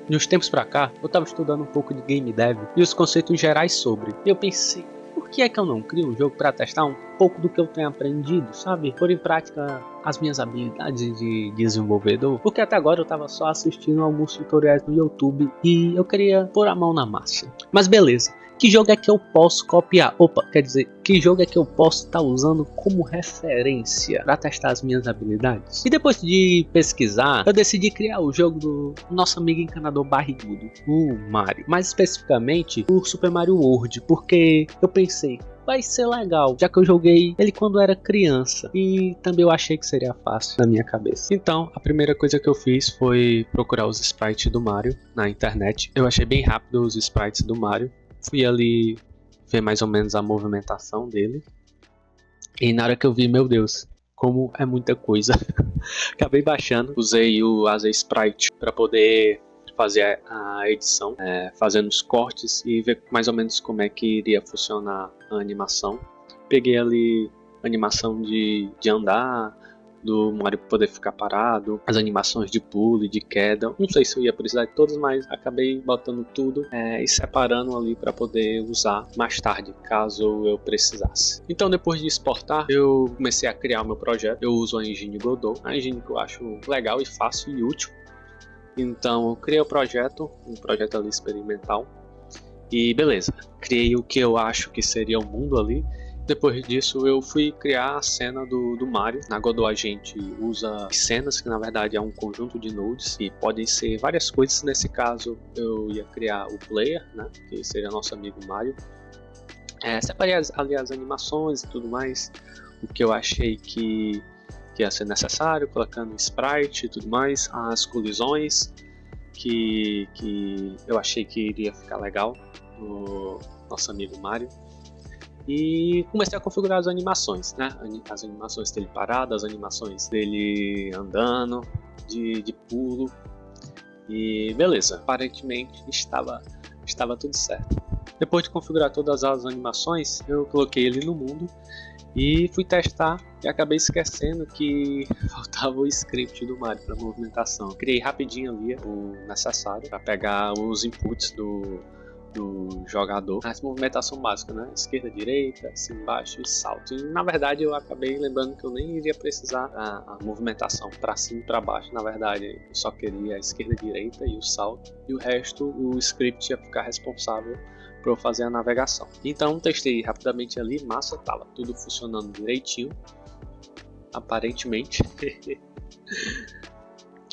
De uns tempos pra cá, eu tava estudando um pouco de game dev e os conceitos gerais sobre. E eu pensei, por que é que eu não crio um jogo pra testar um pouco do que eu tenho aprendido, sabe? Pôr em prática as minhas habilidades de desenvolvedor. Porque até agora eu tava só assistindo alguns tutoriais no YouTube e eu queria pôr a mão na massa. Mas beleza. Que jogo é que eu posso copiar? Quer dizer, que jogo é que eu posso estar usando como referência para testar as minhas habilidades? E depois de pesquisar, eu decidi criar o jogo do nosso amigo encanador barrigudo, o Mario. Mais especificamente, o Super Mario World, porque eu pensei, vai ser legal, já que eu joguei ele quando era criança e também eu achei que seria fácil na minha cabeça. Então, a primeira coisa que eu fiz foi procurar os sprites do Mario na internet. Eu achei bem rápido os sprites do Mario. Fui ali ver mais ou menos a movimentação dele. E na hora que eu vi, meu Deus, como é muita coisa. Acabei baixando, usei o Asa Sprite para poder fazer a edição, fazendo os cortes e ver mais ou menos como é que iria funcionar a animação. Peguei ali a animação de andar, do Mario poder ficar parado, as animações de pulo e de queda. Não sei se eu ia precisar de todas, mas acabei botando tudo e separando ali para poder usar mais tarde, caso eu precisasse. Então, depois de exportar, eu comecei a criar o meu projeto. Eu uso a engine Godot, a engine que eu acho legal e fácil e útil. Então, eu criei o projeto, um projeto ali experimental. E beleza, criei o que eu acho que seria o mundo ali. Depois disso eu fui criar a cena do Mario. Na Godot a gente usa cenas, que na verdade é um conjunto de nodes e podem ser várias coisas. Nesse caso eu ia criar o player, né, que seria nosso amigo Mario. Separei ali as animações e tudo mais, o que eu achei que ia ser necessário, colocando sprite e tudo mais, as colisões que eu achei que iria ficar legal no nosso amigo Mario. E comecei a configurar as animações, né? As animações dele parado, as animações dele andando, de pulo. E beleza, aparentemente estava tudo certo. Depois de configurar todas as animações, eu coloquei ele no mundo e fui testar e acabei esquecendo que faltava o script do Mario para movimentação. Eu criei rapidinho ali o necessário para pegar os inputs do jogador, as movimentação básica, né? Esquerda, direita, cima, baixo e salto. E na verdade eu acabei lembrando que eu nem iria precisar a movimentação para cima e para baixo. Na verdade eu só queria a esquerda, direita e o salto, e o resto o script ia ficar responsável para eu fazer a navegação. Então testei rapidamente ali, massa, tava tudo funcionando direitinho, aparentemente.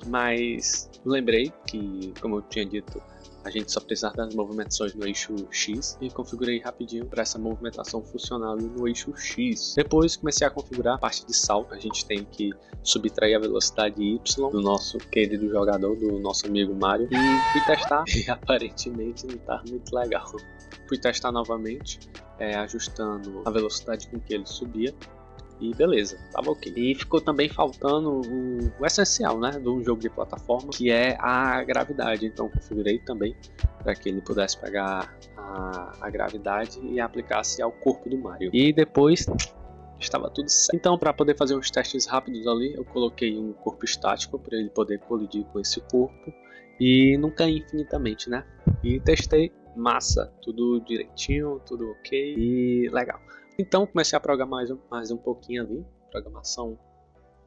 Mas lembrei que, como eu tinha dito, a gente só precisava das movimentações no eixo X e configurei rapidinho para essa movimentação funcionar no eixo X. Depois comecei a configurar a parte de salto. A gente tem que subtrair a velocidade Y do nosso querido jogador, do nosso amigo Mario. E fui testar e aparentemente não tá muito legal. Fui testar novamente, ajustando a velocidade com que ele subia. E beleza, tava ok. E ficou também faltando o essencial, né, de um jogo de plataforma, que é a gravidade. Então configurei também para que ele pudesse pegar a gravidade e aplicasse ao corpo do Mario. E depois estava tudo certo. Então, para poder fazer uns testes rápidos ali, eu coloquei um corpo estático para ele poder colidir com esse corpo e não cair infinitamente, né? E testei, massa, tudo direitinho, tudo ok e legal. Então comecei a programar mais um pouquinho ali, programação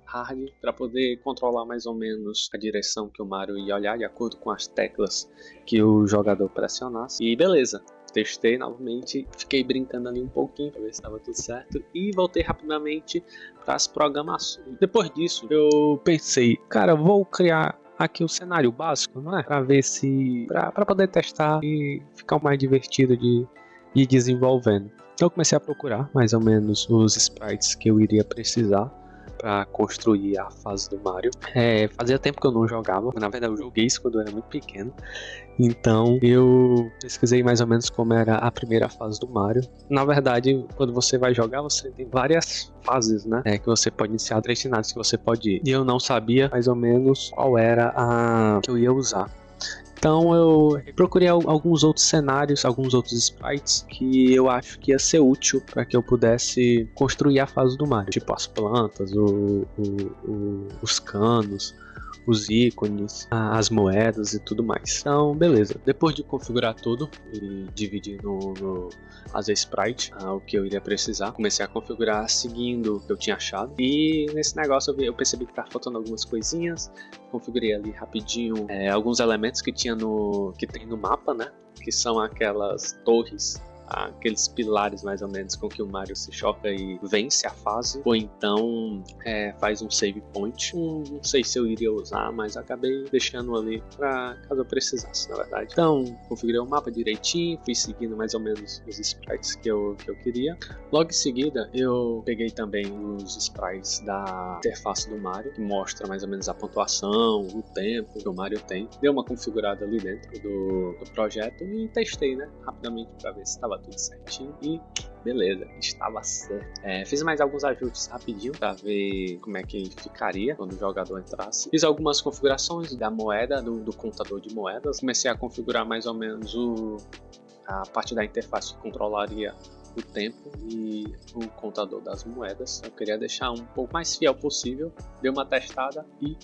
hard, para poder controlar mais ou menos a direção que o Mario ia olhar de acordo com as teclas que o jogador pressionasse. E beleza, testei novamente, fiquei brincando ali um pouquinho para ver se estava tudo certo e voltei rapidamente para as programações. Depois disso eu pensei, cara, vou criar aqui o cenário básico, não é? Para ver se, para poder testar e ficar mais divertido de ir desenvolvendo. Então eu comecei a procurar mais ou menos os sprites que eu iria precisar para construir a fase do Mario. Fazia tempo que eu não jogava, na verdade eu joguei isso quando eu era muito pequeno. Então eu pesquisei mais ou menos como era a primeira fase do Mario. Na verdade, quando você vai jogar, você tem várias fases, né? Que você pode iniciar, 3 cenários que você pode ir. E eu não sabia mais ou menos qual era a que eu ia usar. Então eu procurei alguns outros cenários, alguns outros sprites que eu acho que ia ser útil para que eu pudesse construir a fase do Mario. Tipo as plantas, os canos, os ícones, as moedas e tudo mais. Então, beleza. Depois de configurar tudo e dividir as sprites, o que eu iria precisar, comecei a configurar seguindo o que eu tinha achado. E nesse negócio eu percebi que tá faltando algumas coisinhas. Configurei ali rapidinho alguns elementos que tem no mapa, né? Que são aquelas torres, aqueles pilares mais ou menos com que o Mario se choca e vence a fase, ou então faz um save point. Não sei se eu iria usar, mas acabei deixando ali para caso eu precisasse, na verdade. Então, configurei o mapa direitinho, fui seguindo mais ou menos os sprites que eu queria. Logo em seguida, eu peguei também os sprites da interface do Mario, que mostra mais ou menos a pontuação, o tempo que o Mario tem. Dei uma configurada ali dentro do projeto e testei, né, rapidamente para ver se estava tudo certinho e beleza, estava certo. Fiz mais alguns ajustes rapidinho para ver como é que ficaria quando o jogador entrasse. Fiz algumas configurações da moeda, do contador de moedas. Comecei a configurar mais ou menos a parte da interface que controlaria o tempo e o contador das moedas. Eu queria deixar um pouco mais fiel possível. Dei uma testada e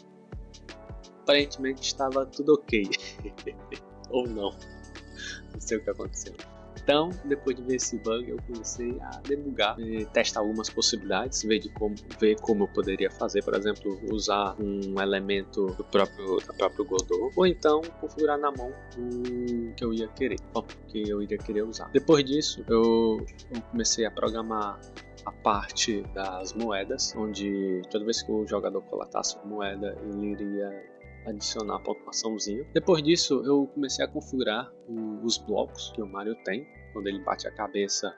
aparentemente estava tudo ok. Ou não. Não sei o que aconteceu. Então, depois de ver esse bug, eu comecei a debugar, testar algumas possibilidades, ver como eu poderia fazer, por exemplo, usar um elemento da próprio Godot, ou então configurar na mão o que eu ia querer, que eu iria querer usar. Depois disso, eu comecei a programar a parte das moedas, onde toda vez que o jogador coletasse uma moeda, ele iria adicionar a pontuaçãozinha. Depois disso, eu comecei a configurar os blocos que o Mario tem. Quando ele bate a cabeça,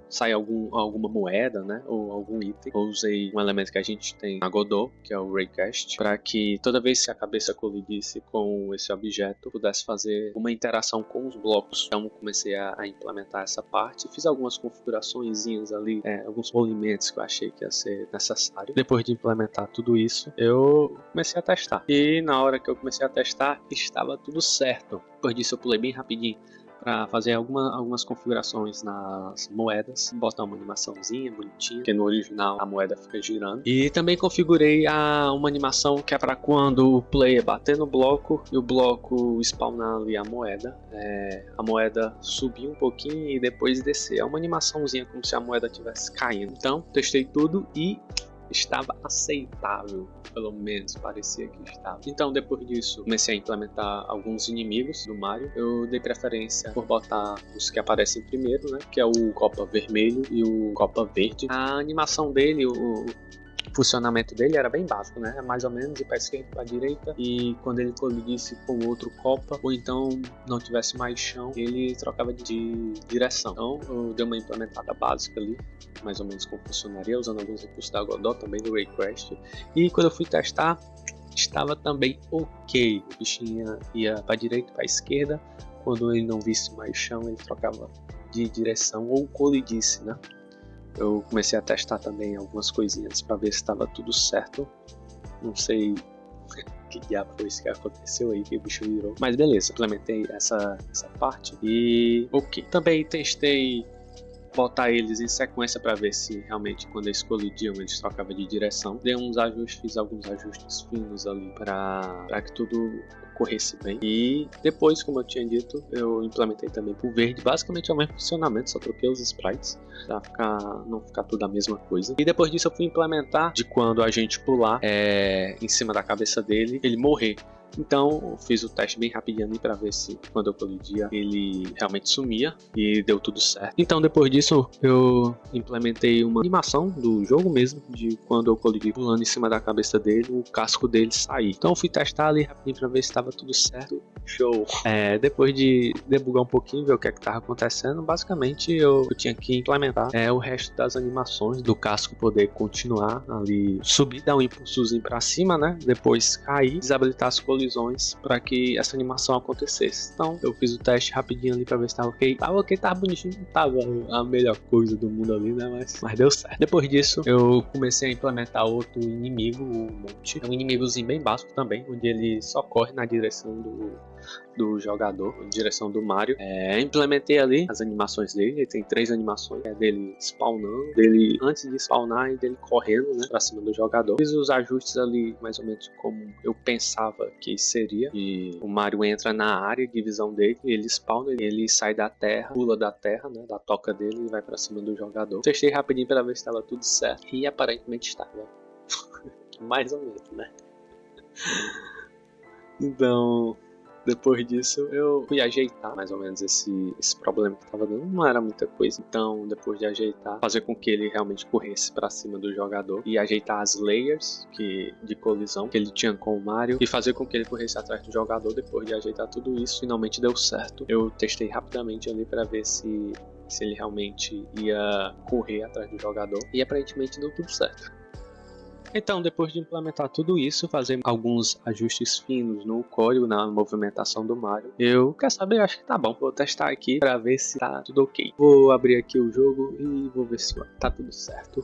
sai alguma moeda, né, ou algum item. Eu usei um elemento que a gente tem na Godot, que é o Raycast, para que toda vez que a cabeça colidisse com esse objeto, pudesse fazer uma interação com os blocos. Então comecei a implementar essa parte, fiz algumas configuraçõezinhas ali, alguns movimentos que eu achei que ia ser necessário. Depois de implementar tudo isso, eu comecei a testar. E na hora que eu comecei a testar, estava tudo certo. Depois disso eu pulei bem rapidinho para fazer algumas configurações nas moedas, botar uma animaçãozinha bonitinha, porque no original a moeda fica girando. E também configurei uma animação que é para quando o player bater no bloco e o bloco spawnar ali a moeda subir um pouquinho e depois descer. É uma animaçãozinha como se a moeda estivesse caindo. Então, testei tudo e estava aceitável, pelo menos parecia que estava. Então depois disso comecei a implementar alguns inimigos do Mario. Eu dei preferência por botar os que aparecem primeiro, né, que é o Copa Vermelho e o Copa Verde. A animação dele, o funcionamento dele era bem básico, né? Mais ou menos de para esquerda para direita, e quando ele colidisse com outro Copa, ou então não tivesse mais chão, ele trocava de direção. Então eu dei uma implementada básica ali, mais ou menos como funcionaria, usando alguns recursos da Godot, também do Raycast. E quando eu fui testar, estava também ok. O bichinho ia para direita, para esquerda. Quando ele não visse mais chão, ele trocava de direção ou colidisse, né? Eu comecei a testar também algumas coisinhas para ver se estava tudo certo. Não sei que diabo foi isso que aconteceu aí, que o bicho virou. Mas beleza, implementei essa parte e ok. Também testei botar eles em sequência para ver se realmente quando eles colidiam eles trocavam de direção. Dei uns ajustes, fiz alguns ajustes finos ali para que tudo corresse bem. E depois, como eu tinha dito, eu implementei também pro verde. Basicamente é o mesmo funcionamento, só troquei os sprites para não ficar tudo a mesma coisa. E depois disso eu fui implementar de quando a gente pular em cima da cabeça dele, ele morrer. Então eu fiz o teste bem rapidinho ali para ver se quando eu colidia ele realmente sumia, e deu tudo certo. Então depois disso eu implementei uma animação do jogo mesmo, de quando eu colidi pulando em cima da cabeça dele, o casco dele sair. Então eu fui testar ali rapidinho para ver se estava tudo certo. Show! Depois de debugar um pouquinho, ver o que é que estava acontecendo, basicamente eu tinha que implementar o resto das animações do casco poder continuar ali, subir, dar um impulsozinho para cima, né? Depois cair, desabilitar as colisões para que essa animação acontecesse. Então eu fiz o teste rapidinho ali para ver se estava ok. Tava ok, tava bonitinho, não tava a melhor coisa do mundo ali, né? Mas deu certo. Depois disso eu comecei a implementar outro inimigo, o Monte. É um inimigozinho bem básico também, onde ele só corre na direção do jogador, em direção do Mario. Implementei ali as animações dele. Ele tem 3 animações, dele spawnando, dele antes de spawnar e dele correndo, né, pra cima do jogador. Fiz os ajustes ali mais ou menos como eu pensava que seria. E o Mario entra na área de visão dele, ele spawna, ele sai da terra, pula da terra, né, da toca dele e vai pra cima do jogador. Testei rapidinho para ver se estava tudo certo e aparentemente estava. Mais ou menos, né? Então, depois disso eu fui ajeitar mais ou menos esse problema que estava dando. Não era muita coisa. Então, depois de ajeitar, fazer com que ele realmente corresse para cima do jogador e ajeitar as layers de colisão que ele tinha com o Mario e fazer com que ele corresse atrás do jogador. Depois de ajeitar tudo isso, finalmente deu certo. Eu testei rapidamente ali para ver se ele realmente ia correr atrás do jogador e aparentemente deu tudo certo. Então, depois de implementar tudo isso, fazer alguns ajustes finos no código, na movimentação do Mario, quer saber, acho que tá bom. Vou testar aqui para ver se tá tudo ok. Vou abrir aqui o jogo e vou ver se tá tudo certo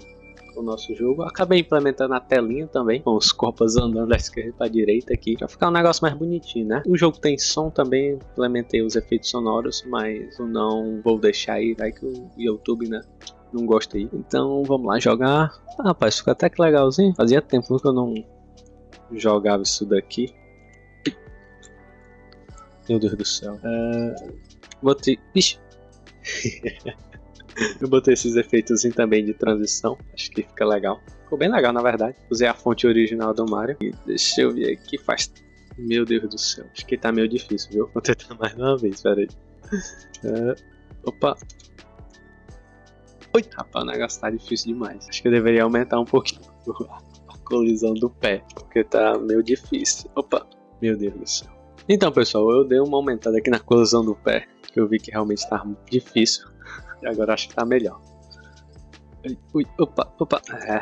com o nosso jogo. Acabei implementando a telinha também, com os corpos andando da esquerda para direita aqui, para ficar um negócio mais bonitinho, né? O jogo tem som também, implementei os efeitos sonoros, mas eu não vou deixar aí, vai que o YouTube, né, não gosta aí. Então vamos lá jogar. Rapaz, ficou até que legalzinho. Fazia tempo que eu não jogava isso daqui. Meu Deus do céu. Botei. Ixi. Eu botei esses efeitos também de transição. Acho que fica legal. Ficou bem legal, na verdade. Usei a fonte original do Mario. E deixa eu ver aqui. Faz. Meu Deus do céu. Acho que tá meio difícil, viu? Vou tentar mais uma vez. Pera aí. Opa. Oi, rapaz, o negócio tá difícil demais. Acho que eu deveria aumentar um pouquinho a colisão do pé, porque tá meio difícil. Opa, meu Deus do céu. Então, pessoal, eu dei uma aumentada aqui na colisão do pé, que eu vi que realmente tá muito difícil. E agora acho que tá melhor. Ui, opa.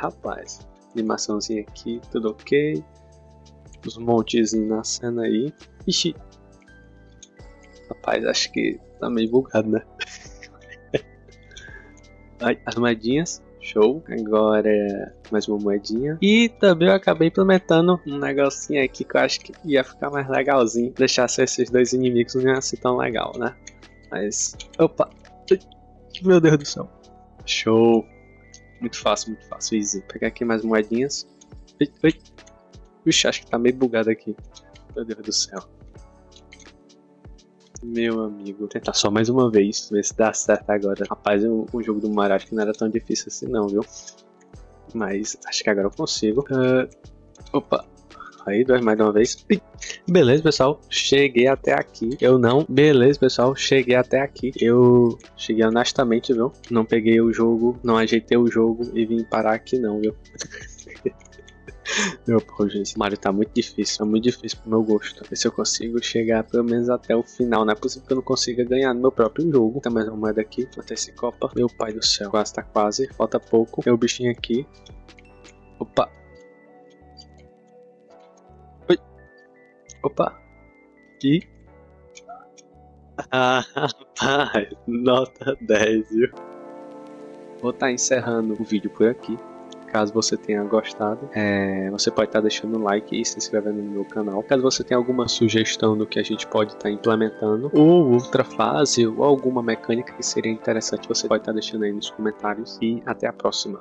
Rapaz. Animaçãozinha aqui, tudo ok. Os montezinhos na cena aí. Ixi. Rapaz, acho que tá meio bugado, né? As moedinhas, show. Agora mais uma moedinha. E também eu acabei implementando um negocinho aqui que eu acho que ia ficar mais legalzinho. Deixar só esses dois inimigos não ia ser tão legal, né? Mas, opa. Meu Deus do céu. Show. Muito fácil, easy. Vou pegar aqui mais moedinhas. Puxa, acho que tá meio bugado aqui. Meu Deus do céu. Meu amigo, vou tentar só mais uma vez, ver se dá certo agora. Rapaz, o jogo do Mario acho que não era tão difícil assim não, viu? Mas acho que agora eu consigo. Opa, aí, mais de uma vez. Beleza, pessoal, cheguei até aqui. Beleza, pessoal, cheguei até aqui. Eu cheguei honestamente, viu? Não peguei o jogo, não ajeitei o jogo e vim parar aqui não, viu? Meu pô, gente, esse Mario tá muito difícil, pro meu gosto. Ver se eu consigo chegar pelo menos até o final. Não é possível que eu não consiga ganhar no meu próprio jogo. Tem mais uma moeda aqui, até esse copa. Meu pai do céu, tá quase, falta pouco. Tem o bichinho aqui. Opa. Oi. Opa. E... rapaz, nota 10, viu? Vou estar encerrando o vídeo por aqui. Caso você tenha gostado, você pode estar deixando um like e se inscrevendo no meu canal. Caso você tenha alguma sugestão do que a gente pode estar implementando, ou outra fase, ou alguma mecânica que seria interessante, você pode estar deixando aí nos comentários. E até a próxima.